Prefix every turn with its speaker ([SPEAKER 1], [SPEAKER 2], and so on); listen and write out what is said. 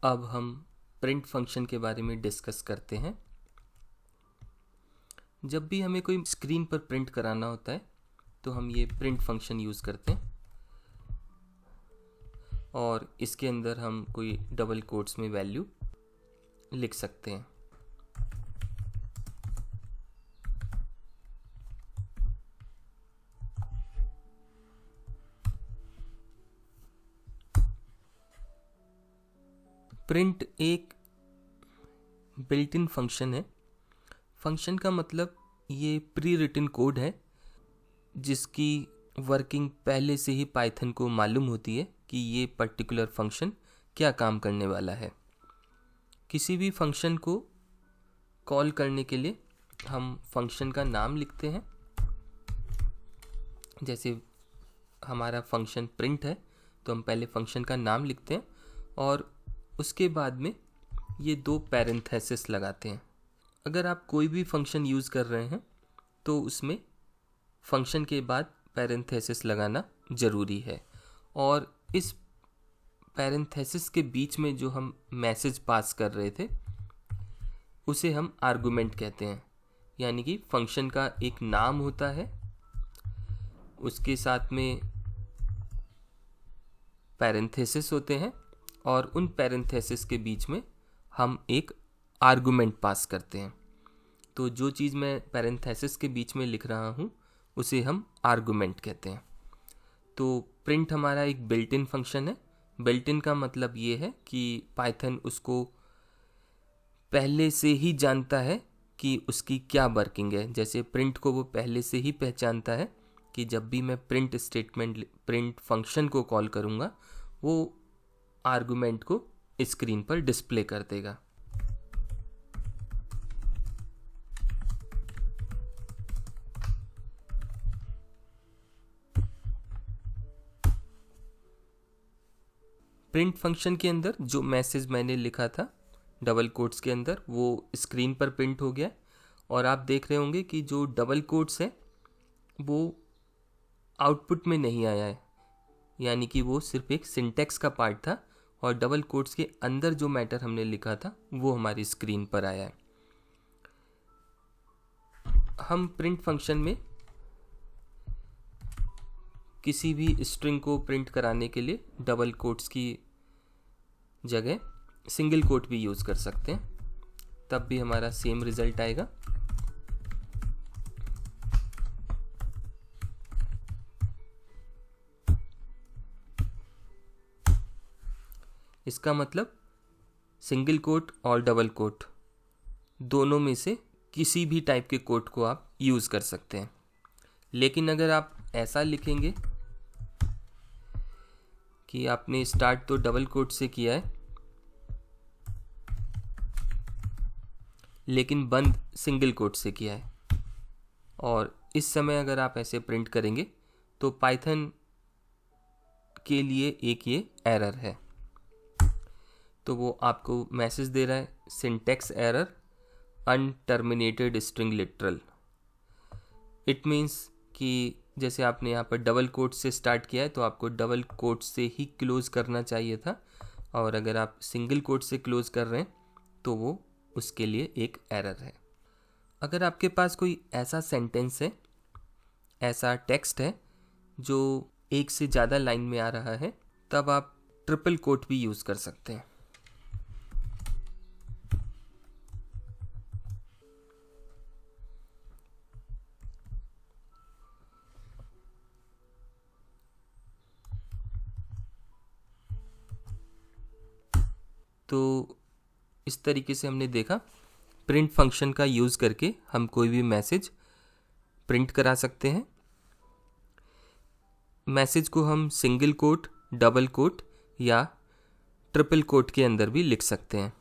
[SPEAKER 1] अब हम print function के बारे में डिस्कस करते हैं। जब भी हमें कोई स्क्रीन पर प्रिंट कराना होता है तो हम ये प्रिंट फंक्शन यूज़ करते हैं और इसके अंदर हम कोई डबल कोट्स में वैल्यू लिख सकते हैं। प्रिंट एक बिल्ट इन फंक्शन है। फंक्शन का मतलब ये प्री रिटन कोड है जिसकी वर्किंग पहले से ही पाइथन को मालूम होती है कि ये पर्टिकुलर फंक्शन क्या काम करने वाला है। किसी भी फंक्शन को कॉल करने के लिए हम फंक्शन का नाम लिखते हैं। जैसे हमारा फंक्शन प्रिंट है तो हम पहले फंक्शन का नाम लिखते हैं और उसके बाद में ये दो पैरेंथेसिस लगाते हैं। अगर आप कोई भी फंक्शन यूज़ कर रहे हैं तो उसमें फंक्शन के बाद पैरेंथेसिस लगाना ज़रूरी है और इस पैरेंथेसिस के बीच में जो हम मैसेज पास कर रहे थे उसे हम आर्गुमेंट कहते हैं। यानी कि फंक्शन का एक नाम होता है, उसके साथ में पैरेंथेसिस होते हैं और उन पैरेंथेसिस के बीच में हम एक आर्गुमेंट पास करते हैं। तो जो चीज़ मैं पैरेंथेसिस के बीच में लिख रहा हूँ उसे हम आर्गुमेंट कहते हैं। तो प्रिंट हमारा एक बिल्ट इन फंक्शन है। बिल्ट इन का मतलब ये है कि पाइथन उसको पहले से ही जानता है कि उसकी क्या वर्किंग है। जैसे प्रिंट को वो पहले से ही पहचानता है कि जब भी मैं प्रिंट स्टेटमेंट प्रिंट फंक्शन को कॉल करूँगा वो आर्गुमेंट को स्क्रीन पर डिस्प्ले कर देगा। प्रिंट फंक्शन के अंदर जो मैसेज मैंने लिखा था डबल कोट्स के अंदर वो स्क्रीन पर प्रिंट हो गया और आप देख रहे होंगे कि जो डबल कोट्स है वो आउटपुट में नहीं आया है। यानी कि वो सिर्फ एक सिंटैक्स का पार्ट था और डबल कोट्स के अंदर जो मैटर हमने लिखा था वो हमारी स्क्रीन पर आया है। हम प्रिंट फंक्शन में किसी भी स्ट्रिंग को प्रिंट कराने के लिए डबल कोट्स की जगह सिंगल कोट भी यूज़ कर सकते हैं, तब भी हमारा सेम रिजल्ट आएगा। इसका मतलब सिंगल कोट और डबल कोट दोनों में से किसी भी टाइप के कोट को आप यूज़ कर सकते हैं। लेकिन अगर आप ऐसा लिखेंगे कि आपने स्टार्ट तो डबल कोट से किया है लेकिन बंद सिंगल कोट से किया है और इस समय अगर आप ऐसे प्रिंट करेंगे तो पाइथन के लिए एक ये एरर है। तो वो आपको मैसेज दे रहा है syntax error unterminated string literal. It means कि जैसे आपने यहाँ पर डबल कोट से स्टार्ट किया है तो आपको डबल कोट से ही क्लोज करना चाहिए था और अगर आप सिंगल कोट से क्लोज कर रहे हैं तो वो उसके लिए एक एरर है। अगर आपके पास कोई ऐसा सेंटेंस है, ऐसा टेक्स्ट है जो एक से ज़्यादा लाइन में आ रहा है, तब आप ट्रिपल कोट भी यूज़ कर सकते हैं। तो इस तरीके से हमने देखा प्रिंट फंक्शन का यूज़ करके हम कोई भी मैसेज प्रिंट करा सकते हैं। मैसेज को हम सिंगल कोट, डबल कोट या ट्रिपल कोट के अंदर भी लिख सकते हैं।